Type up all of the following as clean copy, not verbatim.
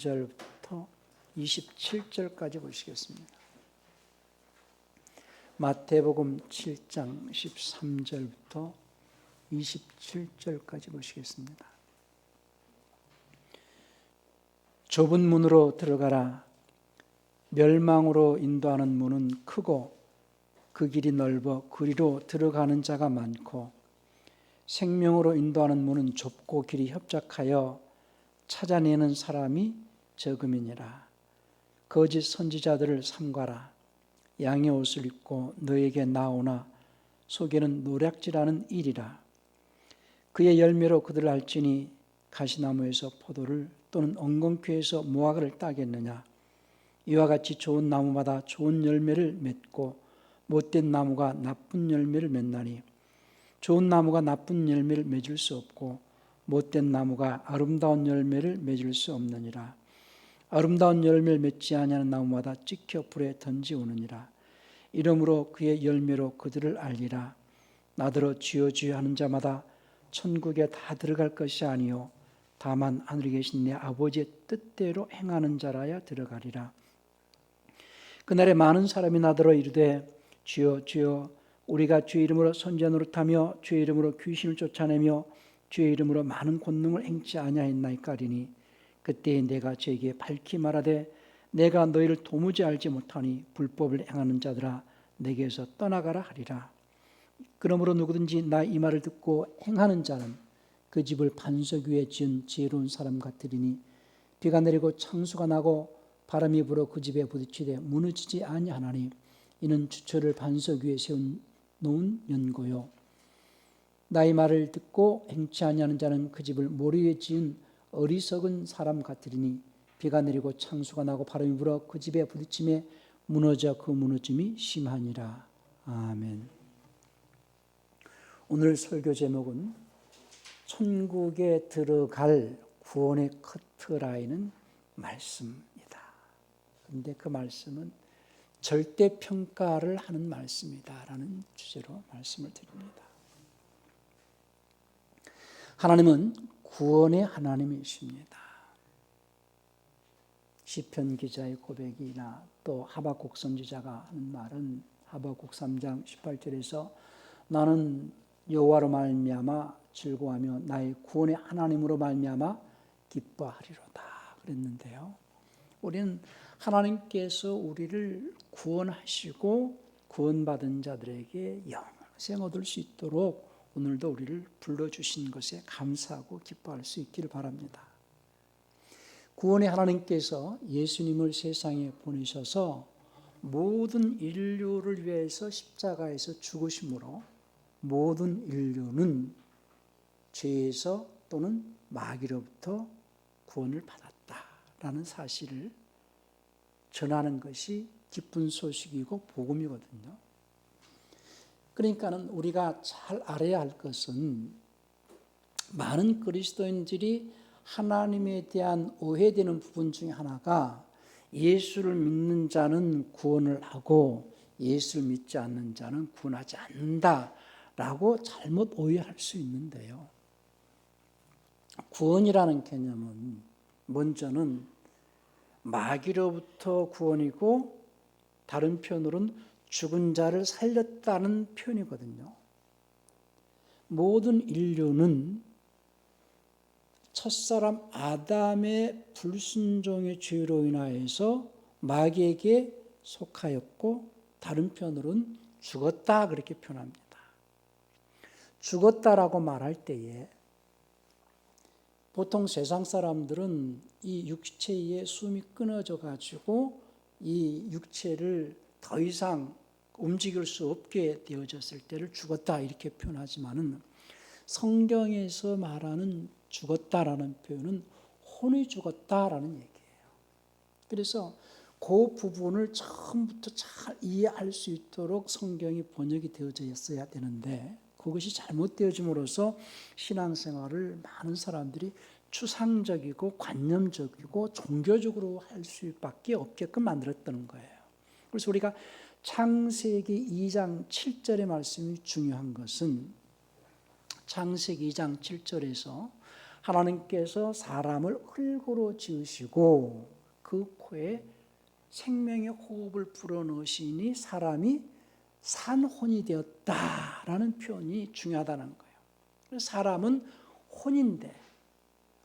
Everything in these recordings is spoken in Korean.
13절부터 27절까지 보시겠습니다. 마태복음 7장 13절부터 27절까지 보시겠습니다. 좁은 문으로 들어가라. 멸망으로 인도하는 문은 크고 그 길이 넓어 그리로 들어가는 자가 많고 생명으로 인도하는 문은 좁고 길이 협착하여 찾아내는 사람이 적음이니라. 거짓 선지자들을 삼가라. 양의 옷을 입고 너에게 나오나 속에는 노략질하는 일이라. 그의 열매로 그들을 알지니 가시나무에서 포도를 또는 엉겅퀴에서 무화과를 따겠느냐. 이와 같이 좋은 나무마다 좋은 열매를 맺고 못된 나무가 나쁜 열매를 맺나니 좋은 나무가 나쁜 열매를 맺을 수 없고 못된 나무가 아름다운 열매를 맺을 수 없느니라. 아름다운 열매를 맺지 아니하는 나무마다 찍혀 불에 던지우느니라. 이러므로 그의 열매로 그들을 알리라. 나더러 주여 주여 하는 자마다 천국에 다 들어갈 것이 아니요 다만 하늘에 계신 내 아버지의 뜻대로 행하는 자라야 들어가리라. 그날에 많은 사람이 나더러 이르되 주여 주여 우리가 주의 이름으로 선지자 노릇하며 주의 이름으로 귀신을 쫓아내며 주의 이름으로 많은 권능을 행치 아니하였나이까 하리니 그때에 내가 저에게 밝히 말하되 내가 너희를 도무지 알지 못하니 불법을 행하는 자들아 내게서 떠나가라 하리라. 그러므로 누구든지 나 이 말을 듣고 행하는 자는 그 집을 반석 위에 지은 지혜로운 사람 같으리니 비가 내리고 창수가 나고 바람이 불어 그 집에 부딪히되 무너지지 아니하나니 이는 주철을 반석 위에 세운 놓은 연고요. 나의 말을 듣고 행치 아니하는 자는 그 집을 모래 위에 지은 어리석은 사람 같으리니 비가 내리고 창수가 나고 바람이 불어 그 집에 부딪힘에 무너져 그 무너짐이 심하니라. 아멘. 오늘 설교 제목은 천국에 들어갈 구원의 커트라인은 말씀입니다. 그런데 그 말씀은 절대평가를 하는 말씀이다 라는 주제로 말씀을 드립니다. 하나님은 구원의 하나님이십니다. 시편 기자의 고백이나 또 하박국 선지자가 하는 말은 하박국 3장 18절에서 나는 여호와로 말미암아 즐거워하며 나의 구원의 하나님으로 말미암아 기뻐하리로다 그랬는데요. 우리는 하나님께서 우리를 구원하시고 구원받은 자들에게 영생 얻을 수 있도록 오늘도 우리를 불러주신 것에 감사하고 기뻐할 수 있기를 바랍니다. 구원의 하나님께서 예수님을 세상에 보내셔서 모든 인류를 위해서 십자가에서 죽으심으로 모든 인류는 죄에서 또는 마귀로부터 구원을 받았다라는 사실을 전하는 것이 기쁜 소식이고 복음이거든요. 그러니까는 우리가 잘 알아야 할 것은 많은 그리스도인들이 하나님에 대한 오해되는 부분 중에 하나가 예수를 믿는 자는 구원을 하고 예수를 믿지 않는 자는 구원하지 않는다라고 잘못 오해할 수 있는데요. 구원이라는 개념은 먼저는 마귀로부터 구원이고 다른 표현으로는 죽은 자를 살렸다는 표현이거든요. 모든 인류는 첫사람 아담의 불순종의 죄로 인하여서 마귀에게 속하였고 다른 표현으로는 죽었다 그렇게 표현합니다. 죽었다라고 말할 때에 보통 세상 사람들은 이 육체의 숨이 끊어져 가지고 이 육체를 더 이상 움직일 수 없게 되어졌을 때를 죽었다 이렇게 표현하지만은 성경에서 말하는 죽었다라는 표현은 혼이 죽었다라는 얘기예요. 그래서 그 부분을 처음부터 잘 이해할 수 있도록 성경이 번역이 되어져 있어야 되는데 그것이 잘못되어짐으로써 신앙생활을 많은 사람들이 추상적이고 관념적이고 종교적으로 할 수밖에 없게끔 만들었다는 거예요. 그래서 우리가 창세기 2장 7절의 말씀이 중요한 것은 창세기 2장 7절에서 하나님께서 사람을 흙으로 지으시고 그 코에 생명의 호흡을 불어넣으시니 사람이 산혼이 되었다라는 표현이 중요하다는 거예요. 사람은 혼인데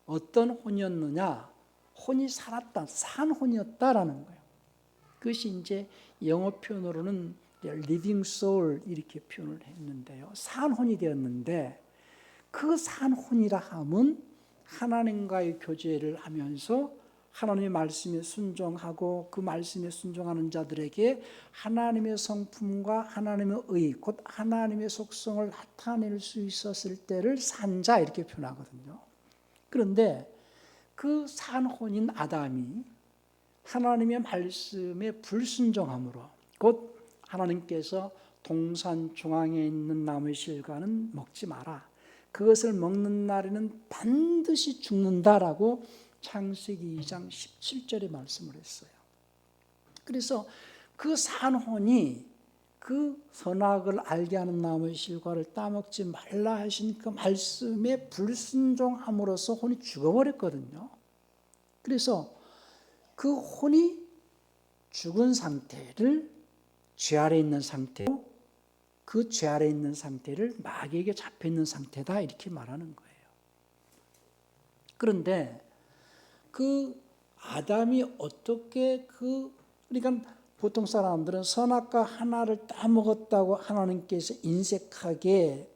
어떤 혼이었느냐? 혼이 살았다, 산혼이었다라는 거예요. 그것이 이제 영어 표현으로는 living soul 이렇게 표현을 했는데요. 산혼이 되었는데 그 산혼이라 함은 하나님과의 교제를 하면서 하나님의 말씀에 순종하고 그 말씀에 순종하는 자들에게 하나님의 성품과 하나님의 의, 곧 하나님의 속성을 나타낼 수 있었을 때를 산자 이렇게 표현하거든요. 그런데 그 산혼인 아담이 하나님의 말씀에 불순종함으로 곧 하나님께서 동산 중앙에 있는 나무의 실과는 먹지 마라. 그것을 먹는 날에는 반드시 죽는다라고 창세기 2장 17절에 말씀을 했어요. 그래서 그 산혼이 그 선악을 알게 하는 나무의 실과를 따먹지 말라 하신 그 말씀에 불순종함으로써 혼이 죽어버렸거든요. 그래서 그 혼이 죽은 상태를 죄 아래 있는 상태로 그 죄 아래 있는 상태를 마귀에게 잡혀 있는 상태다 이렇게 말하는 거예요. 그런데 그 아담이 어떻게 그러니까 보통 사람들은 선악과 하나를 따먹었다고 하나님께서 인색하게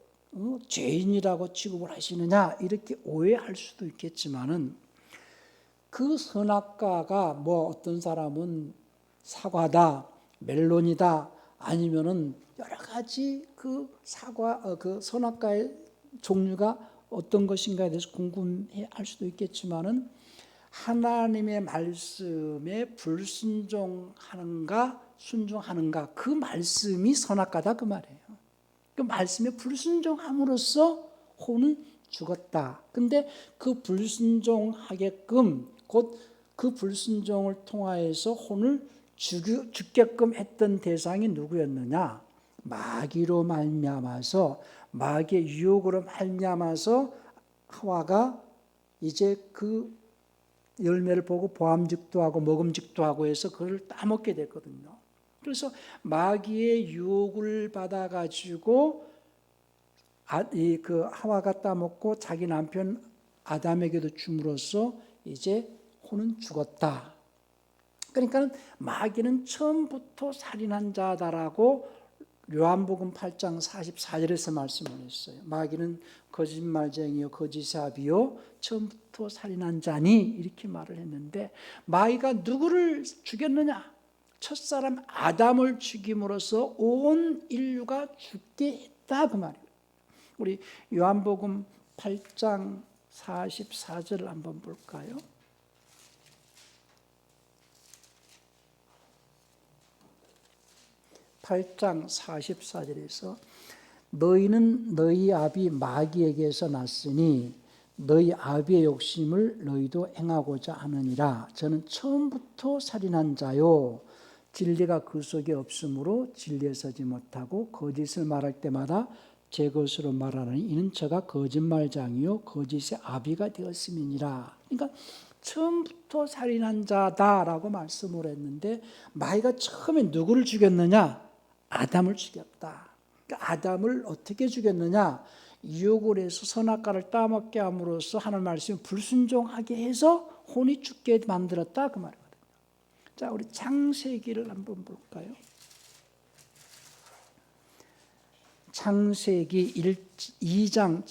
죄인이라고 취급을 하시느냐 이렇게 오해할 수도 있겠지만은 그 선악과가 뭐 어떤 사람은 사과다, 멜론이다, 아니면은 여러 가지 그 선악과의 종류가 어떤 것인가에 대해서 궁금해할 수도 있겠지만은 하나님의 말씀에 불순종하는가 순종하는가 그 말씀이 선악과다 그 말이에요. 그 말씀에 불순종함으로써 혼은 죽었다. 근데 그 불순종하게끔 곧 그 불순종을 통하여서 혼을 죽게끔 했던 대상이 누구였느냐? 마귀로 말미암아서 마귀의 유혹으로 말미암아서 하와가 이제 그 열매를 보고 보암직도 하고 먹음직도 하고 해서 그걸 따먹게 됐거든요. 그래서 마귀의 유혹을 받아가지고 그 하와가 따먹고 자기 남편 아담에게도 줌으로써 이제 혼은 죽었다. 그러니까 마귀는 처음부터 살인한 자다라고 요한복음 8장 44절에서 말씀을 했어요. 마귀는 거짓말쟁이요 거짓의 아비요 처음부터 살인한 자니 이렇게 말을 했는데 마귀가 누구를 죽였느냐? 첫사람 아담을 죽임으로써 온 인류가 죽게 했다 그 말이에요. 우리 요한복음 8장 44절을 한번 볼까요? (8장 44절에서) 너희는 너희 아비 마귀에게서 났으니 너희 아비의 욕심을 너희도 행하고자 하느니라. 저는 처음부터 살인한 자요 진리가 그 속에 없으므로 진리에 서지 못하고 거짓을 말할 때마다 제 것으로 말하는 이는 저가 거짓말장이요 거짓의 아비가 되었음이니라. 그러니까 처음부터 살인한 자다라고 말씀을 했는데 마귀가 처음에 누구를 죽였느냐? 아담을 죽였다. 그러니까 아담을 어떻게 죽였느냐? 유혹을 해서 선악과를 따먹게 함으로써 하나님 말씀에 불순종하게 해서 혼이 죽게 만들었다 그 말이거든요. 자, 우리 창세기를 한번 볼까요? 창세기 2장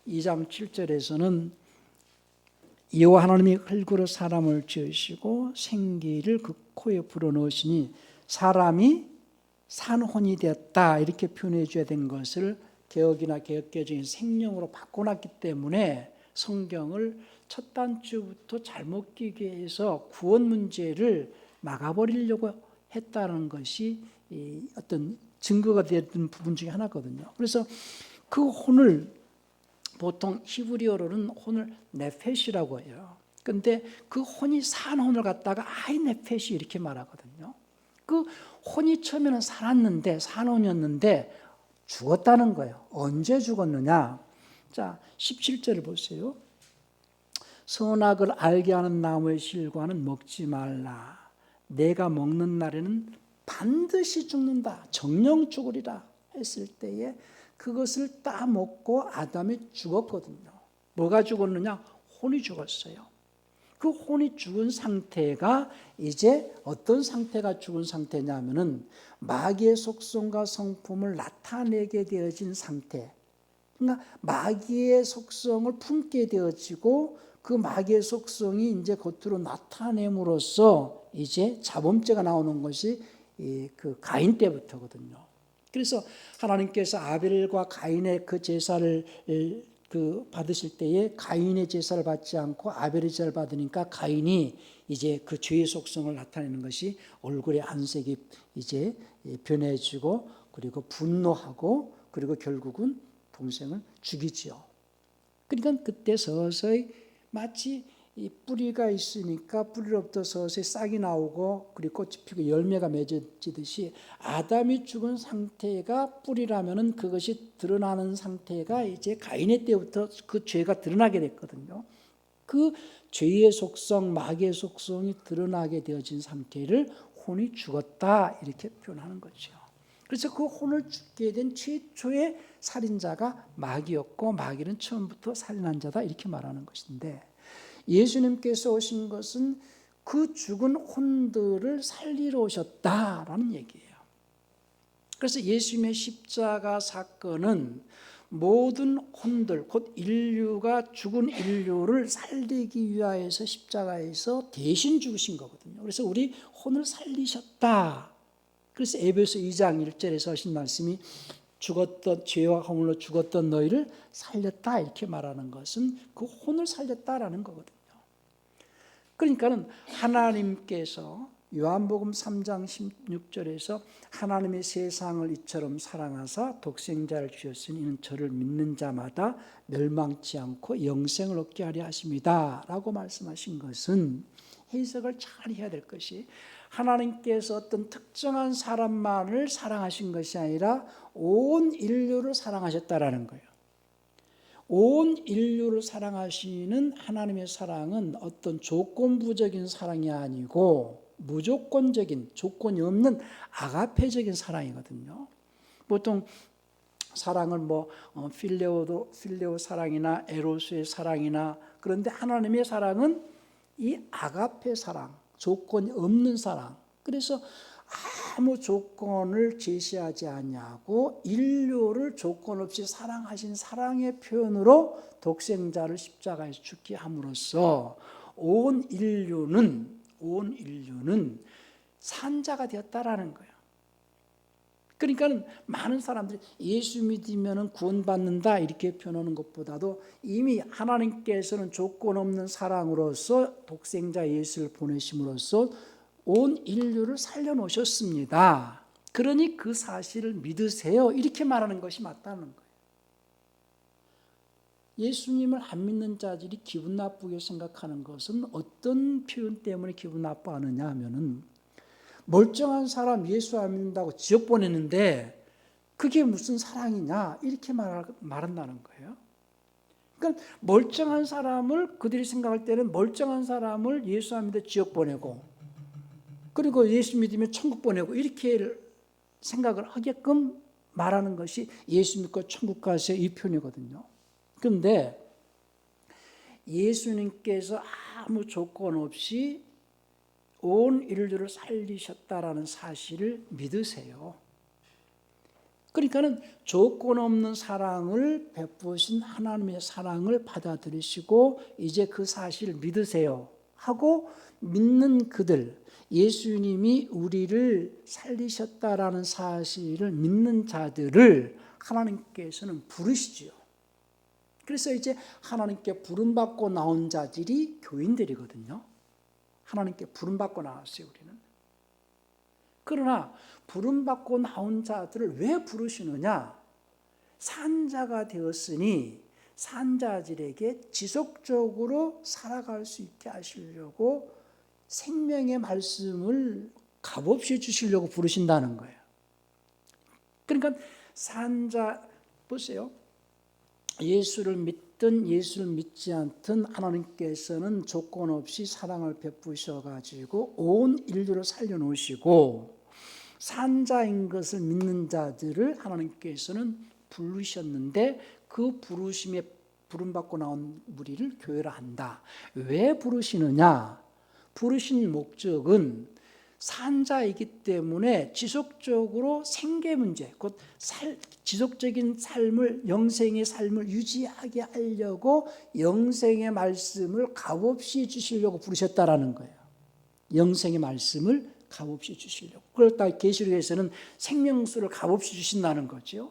7절에서는 여호와 하나님이 흙으로 사람을 지으시고 생기를 그 코에 불어넣으시니 사람이 산혼이 되었다 이렇게 표현해 줘야 된 것을 개역이나 개역개정이 생명으로 바꿔놨기 때문에 성경을 첫 단추부터 잘못 끼게 해서 구원 문제를 막아버리려고 했다는 것이 어떤 증거가 되는 부분 중에 하나거든요. 그래서 그 혼을 보통 히브리어로는 혼을 네페시라고 해요. 그런데 그 혼이 산혼을 갖다가 아이 네페시 이렇게 말하거든요. 그 혼이 처음에는 살았는데 산혼이었는데 죽었다는 거예요. 언제 죽었느냐? 자, 17절을 보세요. 선악을 알게 하는 나무의 실과는 먹지 말라. 내가 먹는 날에는 반드시 죽는다. 정령 죽으리라 했을 때에 그것을 따먹고 아담이 죽었거든요. 뭐가 죽었느냐? 혼이 죽었어요. 그 혼이 죽은 상태가 이제 어떤 상태가 죽은 상태냐면은 마귀의 속성과 성품을 나타내게 되어진 상태. 그러니까 마귀의 속성을 품게 되어지고 그 마귀의 속성이 이제 겉으로 나타냄으로써 이제 자범죄가 나오는 것이 그 가인 때부터거든요. 그래서 하나님께서 아벨과 가인의 그 제사를 받으실 때에 가인의 제사를 받지 않고 아벨의 제사를 받으니까 가인이 이제 그 죄의 속성을 나타내는 것이 얼굴의 안색이 이제 변해지고 그리고 분노하고 그리고 결국은 동생을 죽이지요. 그러니까 그때 서서히 마치 이 뿌리가 있으니까 뿌리로부터 서서히 싹이 나오고 그리고 꽃이 피고 열매가 맺어지듯이 아담이 죽은 상태가 뿌리라면은 그것이 드러나는 상태가 이제 가인의 때부터 그 죄가 드러나게 됐거든요. 그 죄의 속성, 마귀의 속성이 드러나게 되어진 상태를 혼이 죽었다 이렇게 표현하는 거죠. 그래서 그 혼을 죽게 된 최초의 살인자가 마귀였고 마귀는 처음부터 살인한 자다 이렇게 말하는 것인데 예수님께서 오신 것은 그 죽은 혼들을 살리러 오셨다라는 얘기예요. 그래서 예수님의 십자가 사건은 모든 혼들, 곧 인류가 죽은 인류를 살리기 위하여서 십자가에서 대신 죽으신 거거든요. 그래서 우리 혼을 살리셨다. 그래서 에베소 2장 1절에서 하신 말씀이 죽었던 죄와 허물로 죽었던 너희를 살렸다 이렇게 말하는 것은 그 혼을 살렸다라는 거거든요. 그러니까는 하나님께서 요한복음 3장 16절에서 하나님의 세상을 이처럼 사랑하사 독생자를 주셨으니 이는 저를 믿는 자마다 멸망치 않고 영생을 얻게 하려 하십니다 라고 말씀하신 것은 해석을 잘 해야 될 것이 하나님께서 어떤 특정한 사람만을 사랑하신 것이 아니라 온 인류를 사랑하셨다라는 거예요. 온 인류를 사랑하시는 하나님의 사랑은 어떤 조건부적인 사랑이 아니고 무조건적인, 조건이 없는 아가페적인 사랑이거든요. 보통 사랑을 필레오 사랑이나 에로스의 사랑이나 그런데 하나님의 사랑은 이 아가페 사랑, 조건이 없는 사랑. 그래서 아무 조건을 제시하지 아니하고 인류를 조건 없이 사랑하신 사랑의 표현으로 독생자를 십자가에서 죽게 함으로써 온 인류는 산자가 되었다라는 거예요. 그러니까 많은 사람들이 예수 믿으면 구원받는다 이렇게 표현하는 것보다도 이미 하나님께서는 조건 없는 사랑으로서 독생자 예수를 보내심으로써 온 인류를 살려놓으셨습니다. 그러니 그 사실을 믿으세요. 이렇게 말하는 것이 맞다는 거예요. 예수님을 안 믿는 자들이 기분 나쁘게 생각하는 것은 어떤 표현 때문에 기분 나빠하느냐 하면은 멀쩡한 사람 예수 안 믿는다고 지옥 보내는데 그게 무슨 사랑이냐 이렇게 말한다는 거예요. 그러니까 멀쩡한 사람을 그들이 생각할 때는 멀쩡한 사람을 예수 안 믿어 지옥 보내고 그리고 예수 믿으면 천국 보내고 이렇게 생각을 하게끔 말하는 것이 예수 믿고 천국 가세요 이 표현이거든요. 그런데 예수님께서 아무 조건 없이 온 인류를 살리셨다라는 사실을 믿으세요. 그러니까는 조건 없는 사랑을 베푸신 하나님의 사랑을 받아들이시고 이제 그 사실을 믿으세요 하고 믿는 그들, 예수님이 우리를 살리셨다라는 사실을 믿는 자들을 하나님께서는 부르시지요. 그래서 이제 하나님께 부름받고 나온 자들이 교인들이거든요. 하나님께 부름받고 나왔어요, 우리는. 그러나 부름받고 나온 자들을 왜 부르시느냐? 산자가 되었으니 산자들에게 지속적으로 살아갈 수 있게 하시려고 생명의 말씀을 값없이 주시려고 부르신다는 거예요. 그러니까 산자, 보세요. 예수를 믿든 예수를 믿지 않든 하나님께서는 조건 없이 사랑을 베푸셔가지고 온 인류를 살려놓으시고 산자인 것을 믿는 자들을 하나님께서는 부르셨는데 그 부르심에 부름받고 나온 무리를 교회라 한다. 왜 부르시느냐? 부르신 목적은 산자이기 때문에 지속적으로 생계 문제, 곧 지속적인 삶을, 영생의 삶을 유지하게 하려고 영생의 말씀을 값없이 주시려고 부르셨다라는 거예요. 영생의 말씀을 값없이 주시려고. 그렇다 계시록에서는 생명수를 값없이 주신다는 거죠.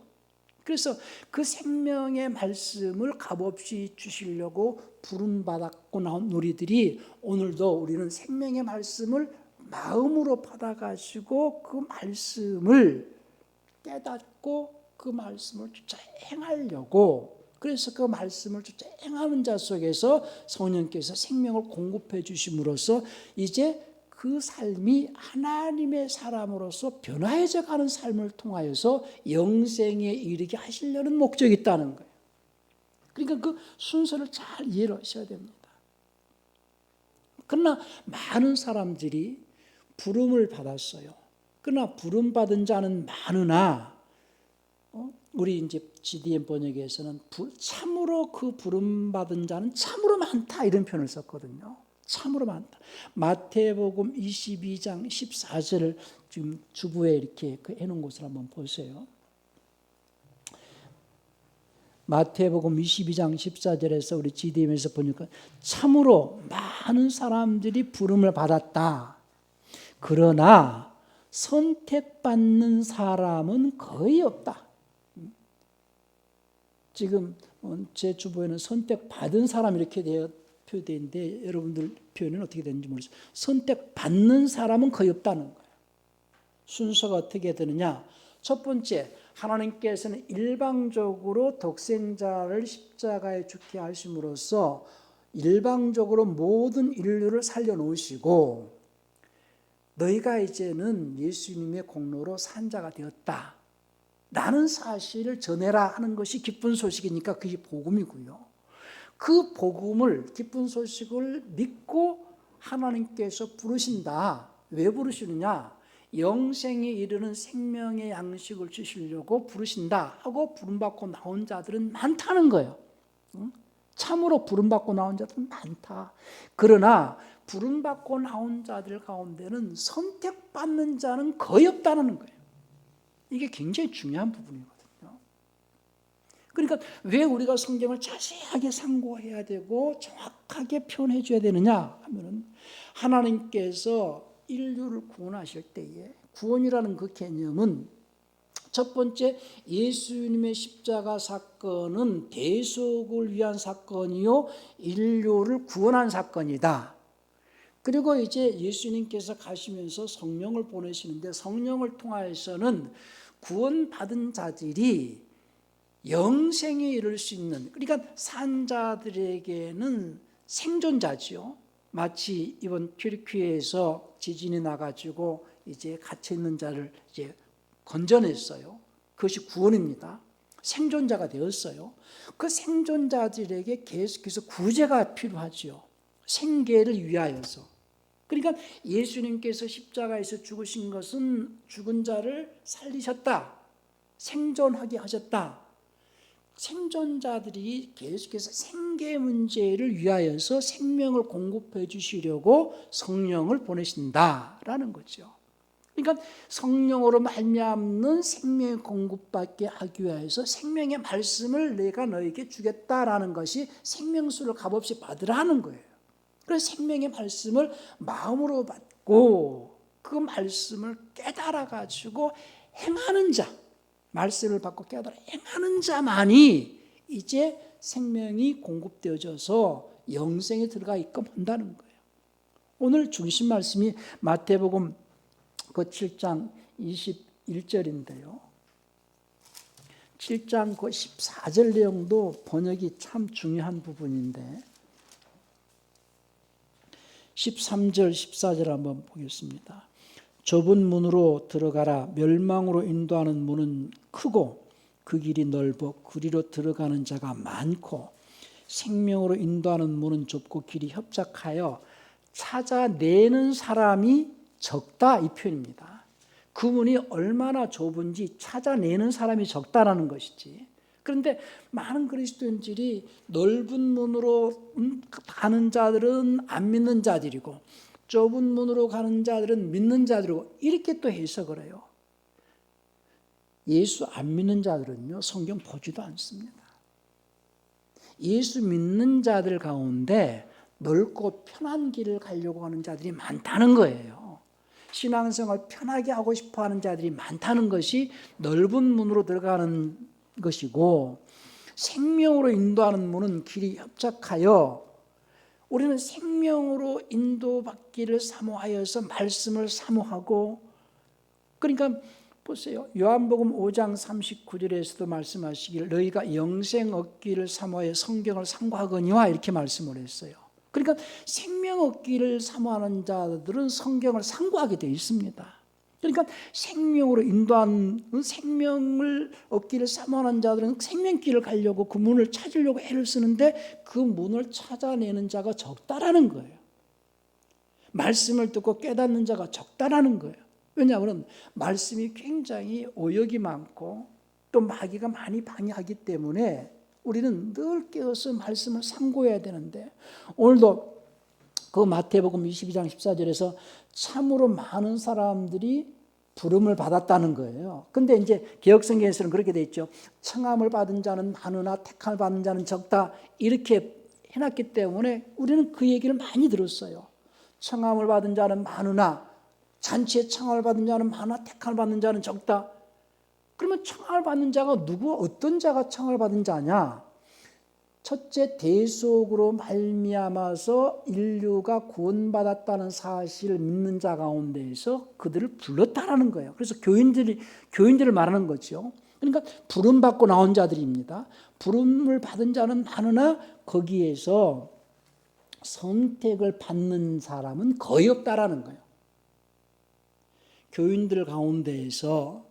그래서 그 생명의 말씀을 값없이 주시려고 부름받았고 나온 우리들이 오늘도 우리는 생명의 말씀을 마음으로 받아가지고 그 말씀을 깨닫고 그 말씀을 쫓아 행하려고, 그래서 그 말씀을 쫓아 행하는 자 속에서 성령께서 생명을 공급해 주심으로써 이제 그 삶이 하나님의 사람으로서 변화해져 가는 삶을 통하여서 영생에 이르게 하시려는 목적이 있다는 거예요. 그러니까 그 순서를 잘 이해를 하셔야 됩니다. 그러나 많은 사람들이 부름을 받았어요. 그러나 부름받은 자는 많으나 우리 이제 GDM 번역에서는 참으로 그 부름받은 자는 참으로 많다 이런 표현을 썼거든요. 참으로 많다. 마태복음 22장 14절을 지금 주부에 이렇게 해놓은 곳을 한번 보세요. 마태복음 22장 14절에서 우리 GDM에서 보니까 참으로 많은 사람들이 부름을 받았다. 그러나 선택받는 사람은 거의 없다. 지금 제 주보에는 선택받은 사람 이렇게 표되어 있는데 여러분들 표현은 어떻게 되는지 모르겠어요. 선택받는 사람은 거의 없다는 거예요. 순서가 어떻게 되느냐? 첫 번째, 하나님께서는 일방적으로 독생자를 십자가에 죽게 하심으로써 일방적으로 모든 인류를 살려놓으시고 너희가 이제는 예수님의 공로로 산자가 되었다 라는 사실을 전해라 하는 것이 기쁜 소식이니까 그게 복음이고요. 그 복음을, 기쁜 소식을 믿고 하나님께서 부르신다. 왜 부르시느냐? 영생에 이르는 생명의 양식을 주시려고 부르신다 하고 부름받고 나온 자들은 많다는 거예요. 참으로 부름받고 나온 자들은 많다. 그러나 부름받고 나온 자들 가운데는 선택받는 자는 거의 없다는 거예요. 이게 굉장히 중요한 부분이거든요. 그러니까 왜 우리가 성경을 자세하게 상고해야 되고 정확하게 표현해 줘야 되느냐 하면은 하나님께서 인류를 구원하실 때에 구원이라는 그 개념은 첫 번째 예수님의 십자가 사건은 대속을 위한 사건이요 인류를 구원한 사건이다. 그리고 이제 예수님께서 가시면서 성령을 보내시는데 성령을 통하여서는 구원받은 자들이 영생에 이를 수 있는, 그러니까 산자들에게는 생존자지요. 마치 이번 튀르키예에서 지진이 나가지고 이제 갇혀 있는 자를 이제 건져냈어요. 그것이 구원입니다. 생존자가 되었어요. 그 생존자들에게 계속해서 구제가 필요하지요. 생계를 위하여서. 그러니까 예수님께서 십자가에서 죽으신 것은 죽은 자를 살리셨다. 생존하게 하셨다. 생존자들이 계속해서 생계 문제를 위하여서 생명을 공급해 주시려고 성령을 보내신다라는 거죠. 그러니까 성령으로 말미암는 생명의 공급받게 하기 위해서 생명의 말씀을 내가 너에게 주겠다라는 것이 생명수를 값없이 받으라는 거예요. 그래서 생명의 말씀을 마음으로 받고 그 말씀을 깨달아 가지고 행하는 자, 말씀을 받고 깨달아 행하는 자만이 이제 생명이 공급되어져서 영생에 들어가 있고 본다는 거예요. 오늘 중심 말씀이 마태복음 그 7장 21절인데요. 7장 그 14절 내용도 번역이 참 중요한 부분인데 13절 14절 한번 보겠습니다. 좁은 문으로 들어가라. 멸망으로 인도하는 문은 크고 그 길이 넓어 그리로 들어가는 자가 많고 생명으로 인도하는 문은 좁고 길이 협착하여 찾아내는 사람이 적다, 이 표현입니다. 그 문이 얼마나 좁은지 찾아내는 사람이 적다라는 것이지. 그런데 많은 그리스도인들이 넓은 문으로 가는 자들은 안 믿는 자들이고 좁은 문으로 가는 자들은 믿는 자들이고 이렇게 또 해석을 해요. 예수 안 믿는 자들은요, 성경 보지도 않습니다. 예수 믿는 자들 가운데 넓고 편한 길을 가려고 하는 자들이 많다는 거예요. 신앙생활 편하게 하고 싶어 하는 자들이 많다는 것이 넓은 문으로 들어가는 것이고, 생명으로 인도하는 문은 길이 협착하여, 우리는 생명으로 인도받기를 사모하여서 말씀을 사모하고, 그러니까 보세요. 요한복음 5장 39절에서도 말씀하시길 너희가 영생 얻기를 사모하여 성경을 상고하거니와 이렇게 말씀을 했어요. 그러니까 생명 얻기를 사모하는 자들은 성경을 상고하게 되어 있습니다. 그러니까 생명으로 인도하는, 생명을 얻기를 사모하는 자들은 생명길을 가려고 그 문을 찾으려고 애를 쓰는데 그 문을 찾아내는 자가 적다라는 거예요. 말씀을 듣고 깨닫는 자가 적다라는 거예요. 왜냐하면 말씀이 굉장히 오역이 많고 또 마귀가 많이 방해하기 때문에 우리는 늘 깨어서 말씀을 상고해야 되는데, 오늘도 그 마태복음 22장 14절에서 참으로 많은 사람들이 부름을 받았다는 거예요. 근데 이제 개역성경에서는 그렇게 돼 있죠. 청함을 받은 자는 많으나 택함을 받은 자는 적다, 이렇게 해놨기 때문에 우리는 그 얘기를 많이 들었어요. 청함을 받은 자는 많으나, 잔치에 청함을 받은 자는 많아 택함을 받는 자는 적다. 그러면 청함을 받는 자가 누구, 어떤 자가 청함을 받은 자냐? 첫째, 대속으로 말미암아서 인류가 구원받았다는 사실을 믿는 자 가운데에서 그들을 불렀다라는 거예요. 그래서 교인들을 말하는 거죠. 그러니까 부름 받고 나온 자들입니다. 부름을 받은 자는 많으나 거기에서 선택을 받는 사람은 거의 없다라는 거예요. 교인들 가운데에서,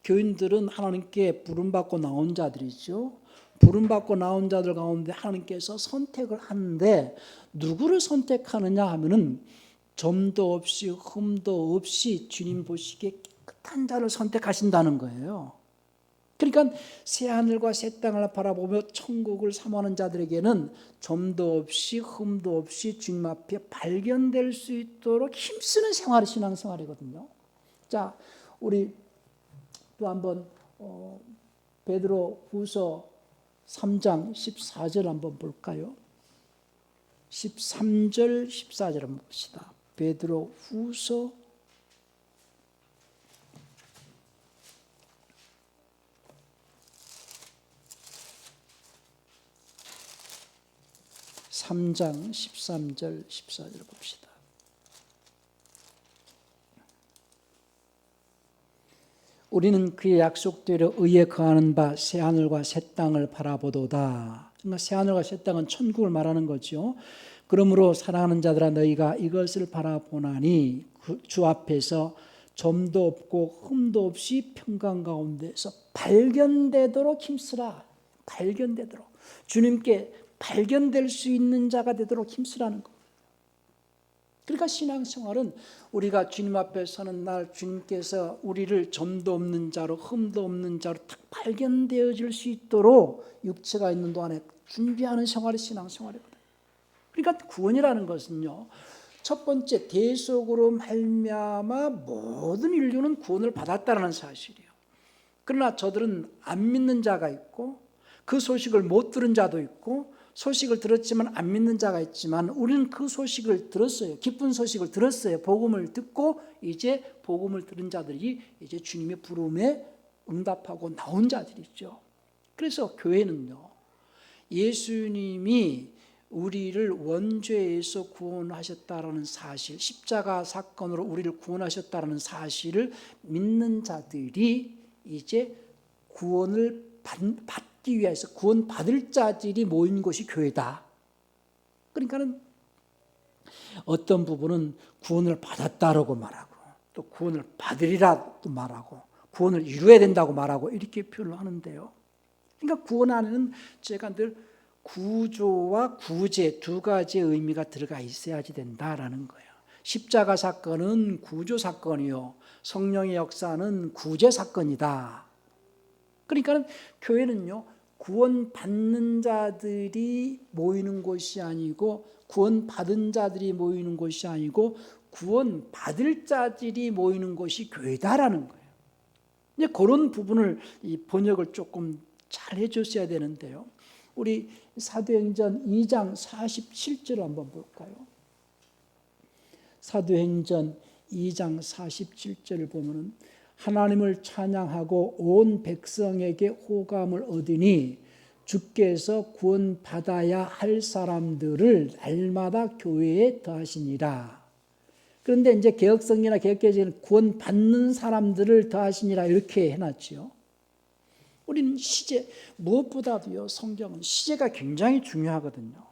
교인들은 하나님께 부름받고 나온 자들이죠. 부름받고 나온 자들 가운데 하나님께서 선택을 하는데 누구를 선택하느냐 하면은 점도 없이 흠도 없이 주님 보시기에 깨끗한 자를 선택하신다는 거예요. 그러니까 새하늘과 새 땅을 바라보며 천국을 사모하는 자들에게는 점도 없이 흠도 없이 주님 앞에 발견될 수 있도록 힘쓰는 생활이 신앙생활이거든요. 자, 우리 또 한번 베드로 후서 3장 14절 한번 볼까요? 13절 14절 한번 봅시다. 베드로 후서 3장 13절 14절 봅시다. 우리는 그의 약속대로 의에 거하는 바 새하늘과 새 땅을 바라보도다. 그러니까 새하늘과 새 땅은 천국을 말하는 거죠. 그러므로 사랑하는 자들아 너희가 이것을 바라보나니 주 앞에서 점도 없고 흠도 없이 평강 가운데서 발견되도록 힘쓰라. 발견되도록. 주님께 발견될 수 있는 자가 되도록 힘쓰라는 것. 그러니까 신앙생활은 우리가 주님 앞에 서는 날 주님께서 우리를 점도 없는 자로 흠도 없는 자로 딱 발견되어질 수 있도록 육체가 있는 동안에 준비하는 생활이 신앙생활이거든요. 그러니까 구원이라는 것은요, 첫 번째 대속으로 말미암아 모든 인류는 구원을 받았다는 사실이에요. 그러나 저들은 안 믿는 자가 있고 그 소식을 못 들은 자도 있고 소식을 들었지만 안 믿는 자가 있지만 우리는 그 소식을 들었어요. 기쁜 소식을 들었어요. 복음을 듣고 이제 복음을 들은 자들이 이제 주님의 부름에 응답하고 나온 자들이죠. 그래서 교회는요, 예수님이 우리를 원죄에서 구원하셨다라는 사실, 십자가 사건으로 우리를 구원하셨다라는 사실을 믿는 자들이 이제 구원을 받기 위해서 구원받을 자들이 모인 곳이 교회다. 그러니까는 어떤 부분은 구원을 받았다라고 말하고 또 구원을 받으리라고 말하고 구원을 이루어야 된다고 말하고 이렇게 표현을 하는데요. 그러니까 구원 안에는 제가 늘 구조와 구제 두 가지의 의미가 들어가 있어야지 된다라는 거예요. 십자가 사건은 구조 사건이요, 성령의 역사는 구제 사건이다. 그러니까 교회는요, 구원받는 자들이 모이는 곳이 아니고, 구원받은 자들이 모이는 곳이 아니고, 구원받을 자들이 모이는 곳이 교회다라는 거예요. 이제 그런 부분을 이 번역을 조금 잘 해줬어야 되는데요. 우리 사도행전 2장 47절 한번 볼까요? 사도행전 2장 47절을 보면은 하나님을 찬양하고 온 백성에게 호감을 얻으니 주께서 구원받아야 할 사람들을 날마다 교회에 더하시니라. 그런데 이제 개혁성경이나 개혁개정은 구원받는 사람들을 더하시니라 이렇게 해놨죠. 우리는 시제, 무엇보다도요, 성경은 시제가 굉장히 중요하거든요.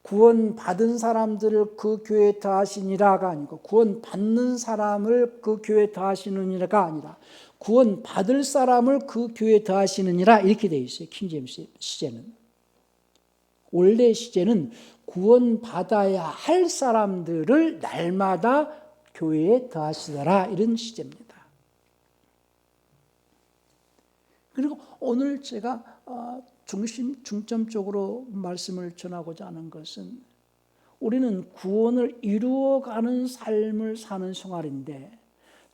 구원받은 사람들을 그 교회에 더하시니라가 아니고, 구원받는 사람을 그 교회에 더하시느니라가 아니라, 구원받을 사람을 그 교회에 더하시느니라 이렇게 되어 있어요. 킹제임스 시제는. 원래 시제는 구원받아야 할 사람들을 날마다 교회에 더하시더라 이런 시제입니다. 그리고 오늘 제가 중점적으로 말씀을 전하고자 하는 것은, 우리는 구원을 이루어가는 삶을 사는 생활인데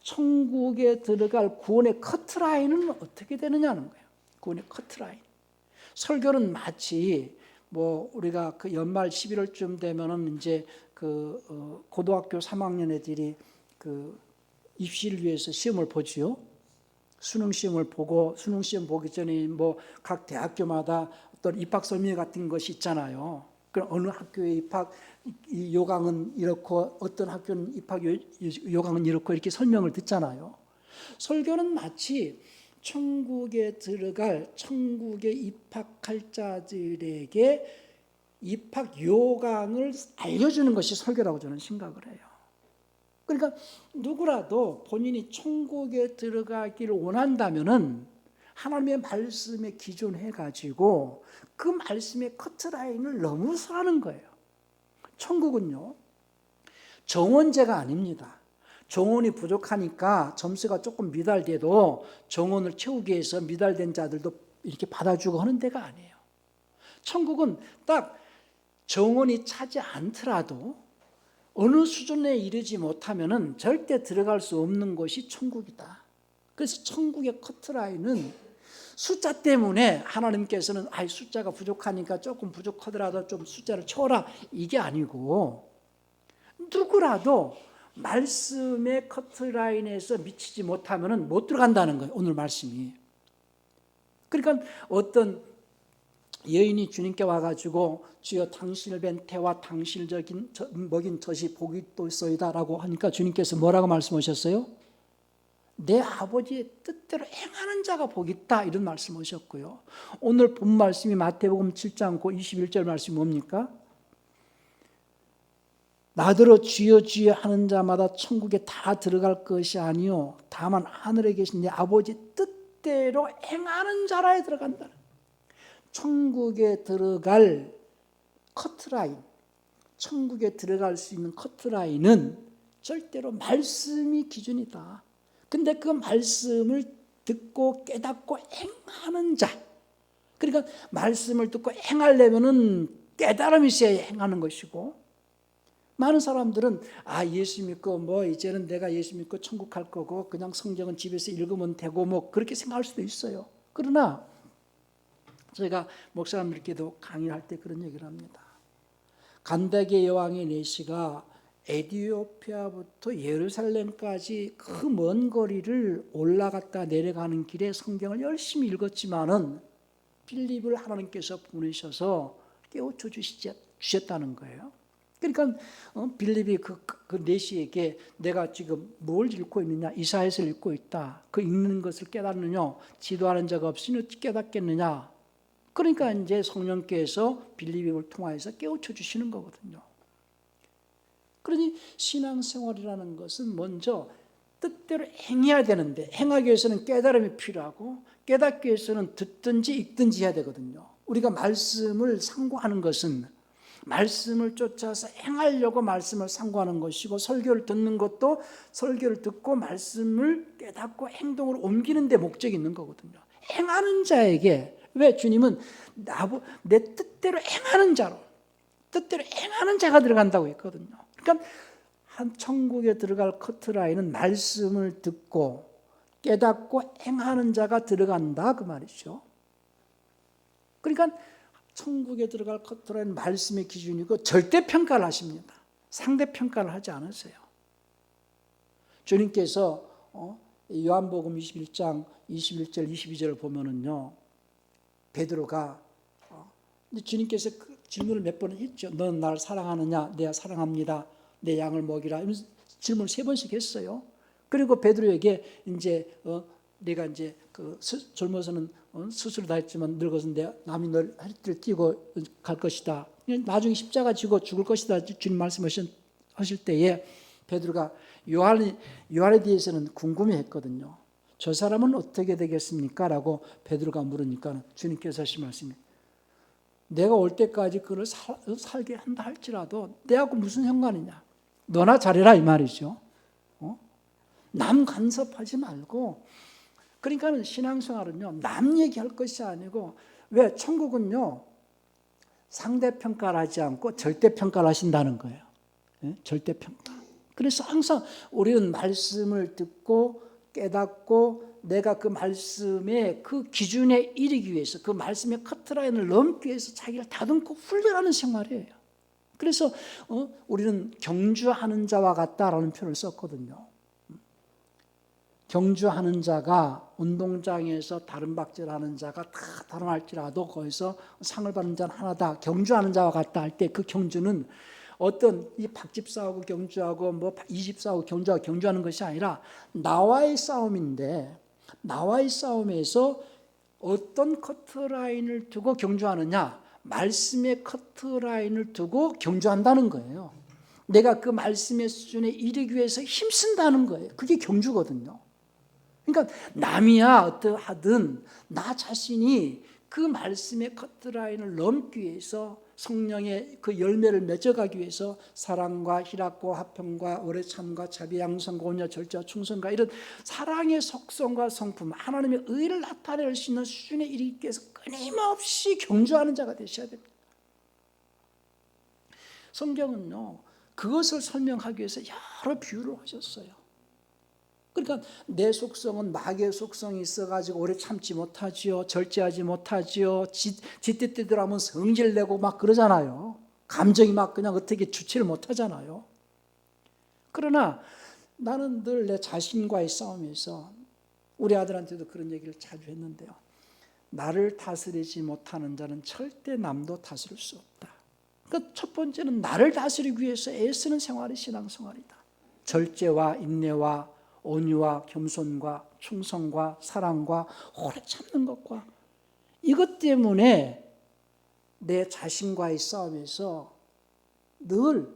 천국에 들어갈 구원의 커트라인은 어떻게 되느냐는 거예요. 구원의 커트라인. 설교는 마치 우리가 그 연말 11월쯤 되면은 이제 고등학교 3학년 애들이 그 입시를 위해서 시험을 보지요. 수능 시험을 보고, 수능 시험 보기 전에 각 대학교마다 어떤 입학 설명 같은 것이 있잖아요. 그럼 어느 학교에 입학 요강은 이렇고, 어떤 학교는 입학 요강은 이렇고, 이렇게 설명을 듣잖아요. 설교는 마치 천국에 들어갈, 천국에 입학할 자들에게 입학 요강을 알려주는 것이 설교라고 저는 생각을 해요. 그러니까 누구라도 본인이 천국에 들어가기를 원한다면은 하나님의 말씀에 기준해가지고 그 말씀의 커트라인을 넘어서 하는 거예요. 천국은요, 정원제가 아닙니다. 정원이 부족하니까 점수가 조금 미달돼도 정원을 채우기 위해서 미달된 자들도 이렇게 받아주고 하는 데가 아니에요. 천국은 딱 정원이 차지 않더라도 어느 수준에 이르지 못하면은 절대 들어갈 수 없는 곳이 천국이다. 그래서 천국의 커트라인은 숫자 때문에 하나님께서는 숫자가 부족하니까 조금 부족하더라도 좀 숫자를 채워라 이게 아니고, 누구라도 말씀의 커트라인에서 미치지 못하면은 못 들어간다는 거예요. 오늘 말씀이. 그러니까 어떤 여인이 주님께 와가지고 주여 당신을 뵌 태와 당신을 먹인 젖이 복이 있소이다라고 하니까 주님께서 뭐라고 말씀하셨어요? 내 아버지의 뜻대로 행하는 자가 복이 있다 이런 말씀하셨고요. 오늘 본 말씀이 마태복음 7장 21절 말씀이 뭡니까? 나더러 주여 주여 하는 자마다 천국에 다 들어갈 것이 아니요 다만 하늘에 계신 내 아버지 뜻대로 행하는 자라에 들어간다. 천국에 들어갈 커트라인, 천국에 들어갈 수 있는 커트라인은 절대로 말씀이 기준이다. 근데 그 말씀을 듣고 깨닫고 행하는 자, 그러니까 말씀을 듣고 행하려면은 깨달음이 있어야 행하는 것이고, 많은 사람들은 예수 믿고 이제는 내가 예수 믿고 천국 갈 거고 그냥 성경은 집에서 읽으면 되고 그렇게 생각할 수도 있어요. 그러나 제가 목사님들께도 강의할 때 그런 얘기를 합니다. 간다게 여왕의 내시가 에티오피아부터 예루살렘까지 그 먼 거리를 올라갔다 내려가는 길에 성경을 열심히 읽었지만은 빌립을 하나님께서 보내셔서 깨우쳐 주셨다는 거예요. 그러니까 빌립이 그 내시에게 내가 지금 뭘 읽고 있느냐, 이사야서를 읽고 있다. 그 읽는 것을 깨닫느냐, 지도하는 자가 없으니 깨닫겠느냐. 그러니까 이제 성령께서 빌립을 통하여서 깨우쳐 주시는 거거든요. 그러니 신앙생활이라는 것은 먼저 뜻대로 행해야 되는데 행하기 위해서는 깨달음이 필요하고 깨닫기 위해서는 듣든지 읽든지 해야 되거든요. 우리가 말씀을 상고하는 것은 말씀을 쫓아서 행하려고 말씀을 상고하는 것이고 설교를 듣는 것도 설교를 듣고 말씀을 깨닫고 행동으로 옮기는 데 목적이 있는 거거든요. 행하는 자에게 왜 주님은 내 뜻대로 행하는 자로 뜻대로 행하는 자가 들어간다고 했거든요. 그러니까 한 천국에 들어갈 커트라인은 말씀을 듣고 깨닫고 행하는 자가 들어간다 그 말이죠. 그러니까 천국에 들어갈 커트라인은 말씀의 기준이고 절대평가를 하십니다. 상대평가를 하지 않으세요. 주님께서 요한복음 21장 21절 22절을 보면은요, 베드로가 주님께서 그 질문을 몇 번 했죠. 너는 나를 사랑하느냐? 내가 사랑합니다. 내 양을 먹이라. 이러면서 질문을 3번씩 했어요. 그리고 베드로에게 이제 내가 이제 젊어서는 스스로 다 했지만 늙어서 내가 남이 널 허리띠를 띠고 갈 것이다. 나중에 십자가 지고 죽을 것이다. 주님 말씀하실 때에 베드로가 요한에 대해서는 궁금해했거든요. 저 사람은 어떻게 되겠습니까? 라고 베드로가 물으니까 주님께서 하신 말씀이 내가 올 때까지 그를 살게 한다 할지라도 내하고 무슨 상관이냐. 너나 잘해라 이 말이죠. 남 간섭하지 말고 그러니까 신앙생활은요 남 얘기할 것이 아니고 왜 천국은요 상대평가를 하지 않고 절대평가를 하신다는 거예요. 절대평가. 그래서 항상 우리는 말씀을 듣고 깨닫고 내가 그 말씀의 그 기준에 이르기 위해서 그 말씀의 커트라인을 넘기 위해서 자기를 다듬고 훈련하는 생활이에요. 그래서 우리는 경주하는 자와 같다라는 표현을 썼거든요. 경주하는 자가 운동장에서 다른박질하는 자가 다 다름할지라도 거기서 상을 받는 자는 하나다. 경주하는 자와 같다 할 때 그 경주는 어떤 이 박집 싸우고 경주하고 뭐 이집 싸우고 경주하는 것이 아니라 나와의 싸움인데 나와의 싸움에서 어떤 커트라인을 두고 경주하느냐? 말씀의 커트라인을 두고 경주한다는 거예요. 내가 그 말씀의 수준에 이르기 위해서 힘쓴다는 거예요. 그게 경주거든요. 그러니까 남이야 어떠하든 나 자신이 그 말씀의 커트라인을 넘기 위해서 성령의 그 열매를 맺어가기 위해서 사랑과 희락과 화평과 오래 참과 자비 양성과 온유와 절제와 충성과 이런 사랑의 속성과 성품 하나님의 의를 나타낼 수 있는 수준에 이르기 위해서 끊임없이 경주하는 자가 되셔야 됩니다. 성경은요 그것을 설명하기 위해서 여러 비유를 하셨어요. 그러니까 내 속성은 마귀의 속성이 있어가지고 오래 참지 못하지요. 절제하지 못하지요. 지 뜻대로 하면 성질내고 막 그러잖아요. 감정이 막 그냥 어떻게 주체를 못하잖아요. 그러나 나는 늘 내 자신과의 싸움에서 우리 아들한테도 그런 얘기를 자주 했는데요. 나를 다스리지 못하는 자는 절대 남도 다스릴 수 없다. 그러니까 첫 번째는 나를 다스리기 위해서 애쓰는 생활이 신앙생활이다. 절제와 인내와 온유와 겸손과 충성과 사랑과 오래 참는 것과 이것 때문에 내 자신과의 싸움에서 늘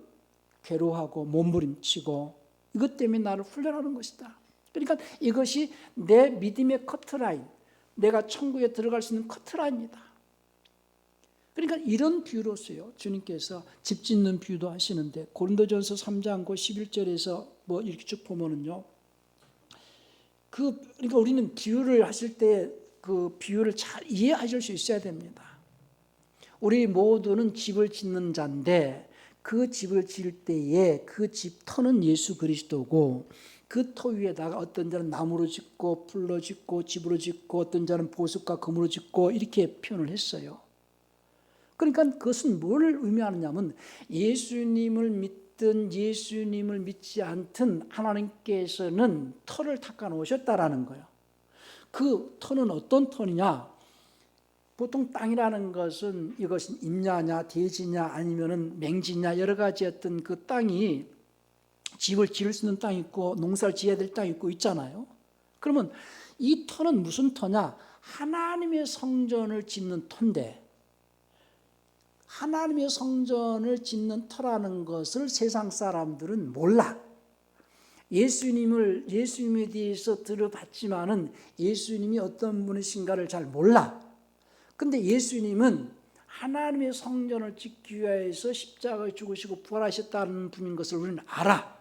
괴로워하고 몸부림치고 이것 때문에 나를 훈련하는 것이다. 그러니까 이것이 내 믿음의 커트라인, 내가 천국에 들어갈 수 있는 커트라인이다. 그러니까 이런 비유로서요. 주님께서 집 짓는 비유도 하시는데 고린도전서 3장 11절에서 뭐 이렇게 쭉 보면은요. 그러니까 우리는 비유를 하실 때 그 비유를 잘 이해하실 수 있어야 됩니다. 우리 모두는 집을 짓는 자인데 그 집을 지을 때에 그 집 터는 예수 그리스도고 그 터 위에다가 어떤 자는 나무로 짓고 풀로 짓고 집으로 짓고 어떤 자는 보석과 금으로 짓고 이렇게 표현을 했어요. 그러니까 그것은 뭘 의미하느냐면 예수님을 믿든 예수님을 믿지 않든 하나님께서는 터를 닦아 놓으셨다라는 거예요. 그 터는 어떤 터냐? 보통 땅이라는 것은 이것은 임야냐 대지냐 아니면은 맹지냐 여러 가지 어떤 그 땅이 집을 지을 수 있는 땅이 있고 농사를 지어야 될 땅이 있고 있잖아요. 그러면 이 터는 무슨 터냐? 하나님의 성전을 짓는 터인데 하나님의 성전을 짓는 터라는 것을 세상 사람들은 몰라. 예수님에 대해서 들어봤지만은 예수님이 어떤 분이신가를 잘 몰라. 근데 예수님은 하나님의 성전을 짓기 위해서 십자가에 죽으시고 부활하셨다는 분인 것을 우리는 알아.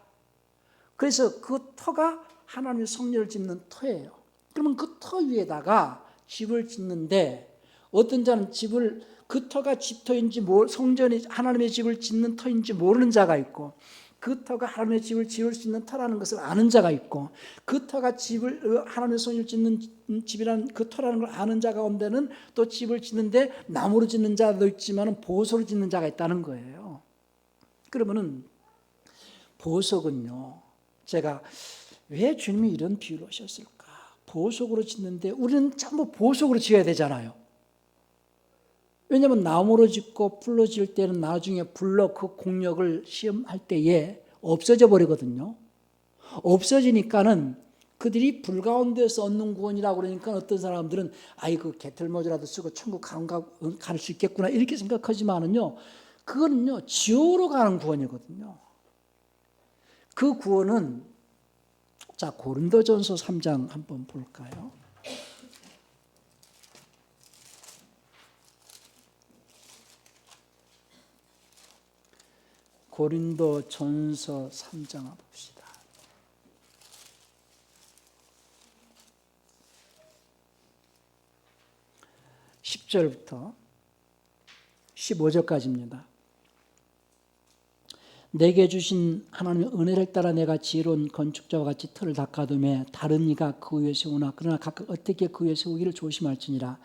그래서 그 터가 하나님의 성전을 짓는 터예요. 그러면 그 터 위에다가 집을 짓는데 어떤 자는 그 터가 집터인지 성전이 하나님의 집을 짓는 터인지 모르는 자가 있고, 그 터가 하나님의 집을 지을 수 있는 터라는 것을 아는 자가 있고, 그 터가 하나님의 성전을 짓는 집이라는 그 터라는 걸 아는 자 가운데는 또 집을 짓는데 나무로 짓는 자도 있지만 보석으로 짓는 자가 있다는 거예요. 그러면은 보석은요, 제가 왜 주님이 이런 비유를 하셨을까? 보석으로 짓는데 우리는 전부 보석으로 지어야 되잖아요. 왜냐하면 나무로 짓고 불로 지을 때는 나중에 불로 그 공력을 시험할 때에 없어져 버리거든요. 없어지니까는 그들이 불 가운데서 얻는 구원이라고 그러니까 어떤 사람들은 그 개털모자라도 쓰고 천국 갈 수 있겠구나 이렇게 생각하지만은요, 그거는요 지옥으로 가는 구원이거든요. 그 구원은 고린도전서 3장 한번 볼까요? 고린도전서 3장 봅시다. 10절부터 15절까지입니다. 내게 주신 하나님의 은혜를 따라 내가 지혜로운 건축자와 같이 틀을 닦아두매 다른 이가 그 위에 세우나 그러나 각각 어떻게 그 위에 세우기를 조심할지니라.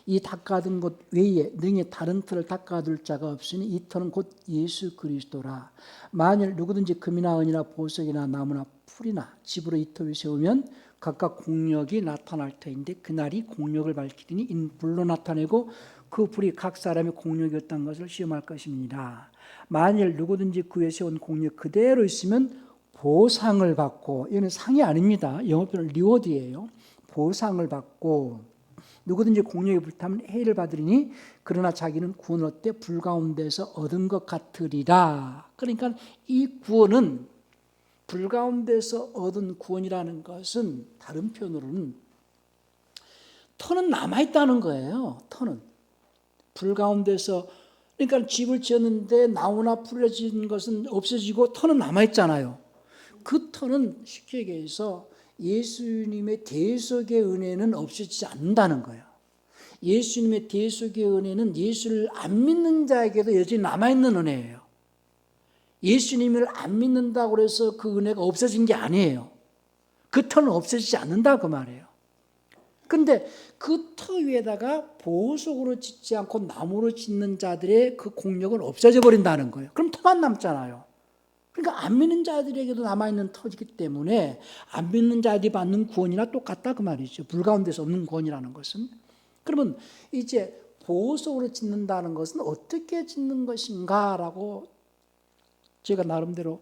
이 닦아둔 곳 외에 능히 다른 틀을 닦아둘 자가 없으니 이 틀은 곧 예수 그리스도라. 만일 누구든지 금이나 은이나 보석이나 나무나 풀이나 집으로 이 터 위에 세우면 각각 공력이 나타날 터인데 그날이 공력을 밝히리니 인 불로 나타내고 그 불이 각 사람의 공력이었다는 것을 시험할 것입니다. 만일 누구든지 그 위에 세운 공력 그대로 있으면 보상을 받고, 이거는 상이 아닙니다. 영어 표현 리워드예요. 보상을 받고 누구든지 공력이 불타면 해를 받으리니 그러나 자기는 구원을 얻되 불 가운데서 얻은 것 같으리라. 그러니까 이 구원은 불 가운데서 얻은 구원이라는 것은 다른 표현으로는 터는 남아있다는 거예요. 터는 불 가운데서, 그러니까 집을 지었는데 나무나 풀에 지은 것은 없어지고 터는 남아있잖아요. 그 터는 쉽게 얘기해서 예수님의 대속의 은혜는 없어지지 않는다는 거예요. 예수님의 대속의 은혜는 예수를 안 믿는 자에게도 여전히 남아있는 은혜예요. 예수님을 안 믿는다고 해서 그 은혜가 없어진 게 아니에요. 그 터는 없어지지 않는다 그 말이에요. 근데 그 터 위에다가 보석으로 짓지 않고 나무로 짓는 자들의 그 공력은 없어져 버린다는 거예요. 그럼 터만 남잖아요. 그러니까 안 믿는 자들에게도 남아있는 터이기 때문에 안 믿는 자들이 받는 구원이나 똑같다 그 말이죠. 불 가운데서 없는 구원이라는 것은. 그러면 이제 보석으로 짓는다는 것은 어떻게 짓는 것인가라고 제가 나름대로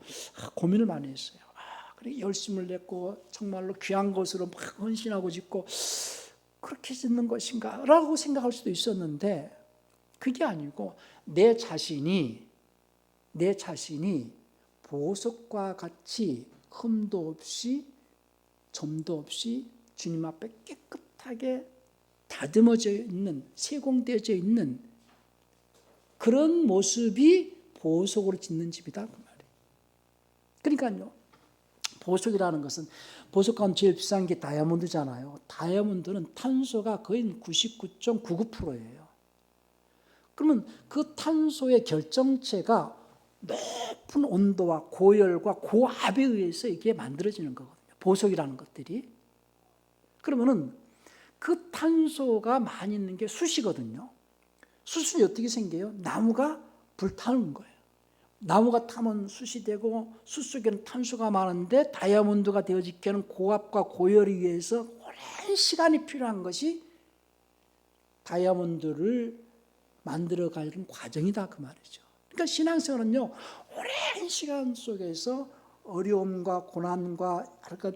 고민을 많이 했어요. 그래 열심을 냈고 정말로 귀한 것으로 막 헌신하고 짓고 그렇게 짓는 것인가 라고 생각할 수도 있었는데 그게 아니고 내 자신이 보석과 같이 흠도 없이 점도 없이 주님 앞에 깨끗하게 다듬어져 있는, 세공되어져 있는 그런 모습이 보석으로 짓는 집이다 그 말이에요. 그러니까요, 보석이라는 것은 보석 가운데 제일 비싼 게 다이아몬드잖아요. 다이아몬드는 탄소가 거의 99.99%예요. 그러면 그 탄소의 결정체가 높은 온도와 고열과 고압에 의해서 이게 만들어지는 거거든요. 보석이라는 것들이. 그러면은 그 탄소가 많이 있는 게 숯이거든요. 숯이 어떻게 생겨요? 나무가 불타는 거예요. 나무가 타면 숯이 되고 숯 속에는 탄소가 많은데 다이아몬드가 되어지기에는 고압과 고열에 의해서 오랜 시간이 필요한 것이 다이아몬드를 만들어가는 과정이다 그 말이죠. 그러니까 신앙생활은요, 오랜 시간 속에서 어려움과 고난과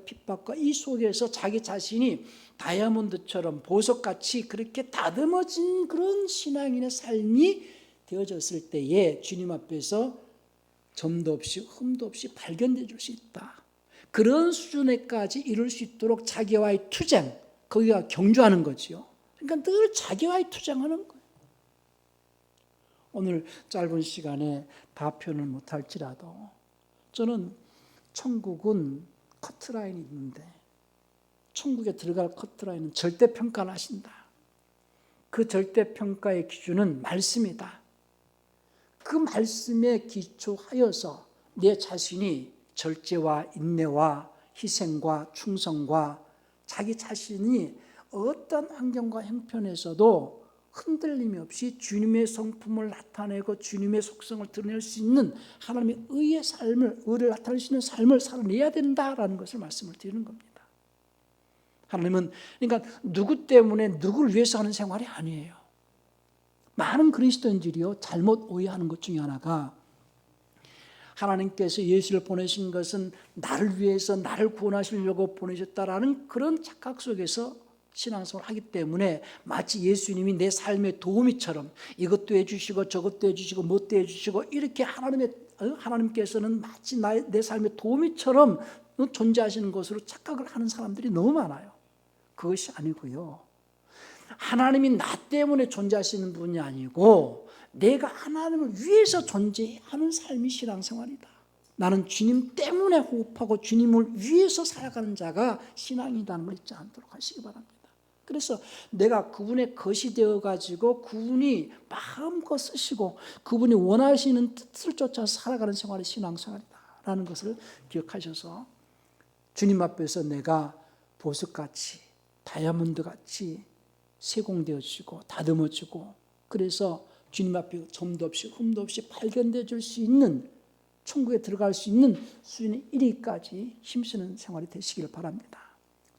핍박과 이 속에서 자기 자신이 다이아몬드처럼 보석같이 그렇게 다듬어진 그런 신앙인의 삶이 되어졌을 때에 주님 앞에서 점도 없이 흠도 없이 발견되어 줄 수 있다. 그런 수준에까지 이룰 수 있도록 자기와의 투쟁, 거기가 경주하는 거지요. 그러니까 늘 자기와의 투쟁하는 거예요. 오늘 짧은 시간에 다 표현을 못할지라도 저는 천국은 커트라인이 있는데 천국에 들어갈 커트라인은 절대평가를 하신다. 그 절대평가의 기준은 말씀이다. 그 말씀에 기초하여서 내 자신이 절제와 인내와 희생과 충성과 자기 자신이 어떤 환경과 형편에서도 흔들림이 없이 주님의 성품을 나타내고 주님의 속성을 드러낼 수 있는 하나님의 의의 삶을, 의를 나타낼 수 있는 삶을 살아내야 된다라는 것을 말씀을 드리는 겁니다. 하나님은 그러니까 누구 때문에 누구를 위해서 하는 생활이 아니에요. 많은 그리스도인들이요 잘못 오해하는 것 중에 하나가 하나님께서 예수를 보내신 것은 나를 위해서 나를 구원하시려고 보내셨다라는 그런 착각 속에서 신앙생활을 하기 때문에 마치 예수님이 내 삶의 도우미처럼 이것도 해주시고 저것도 해주시고 뭣도 해주시고 이렇게 하나님께서는 마치 내 삶의 도우미처럼 존재하시는 것으로 착각을 하는 사람들이 너무 많아요. 그것이 아니고요. 하나님이 나 때문에 존재하시는 분이 아니고 내가 하나님을 위해서 존재하는 삶이 신앙생활이다. 나는 주님 때문에 호흡하고 주님을 위해서 살아가는 자가 신앙이라는 걸 잊지 않도록 하시기 바랍니다. 그래서 내가 그분의 것이 되어가지고 그분이 마음껏 쓰시고 그분이 원하시는 뜻을 쫓아서 살아가는 생활이 신앙생활이다라는 것을 기억하셔서 주님 앞에서 내가 보석같이 다이아몬드같이 세공되어지고 다듬어지고 그래서 주님 앞에 점도 없이 흠도 없이 발견되어 줄 수 있는 천국에 들어갈 수 있는 수준에 이르기까지 힘쓰는 생활이 되시길 바랍니다.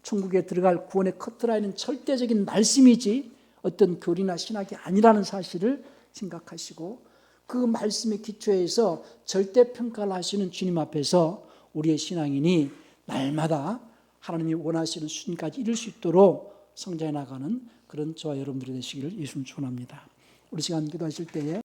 천국에 들어갈 구원의 커트라인은 절대적인 말씀이지 어떤 교리나 신학이 아니라는 사실을 생각하시고 그 말씀의 기초에서 절대평가를 하시는 주님 앞에서 우리의 신앙인이 날마다 하나님이 원하시는 수준까지 이룰 수 있도록 성장해 나가는 그런 저와 여러분들이 되시기를 예수님 축원합니다. 우리 시간 기도하실 때에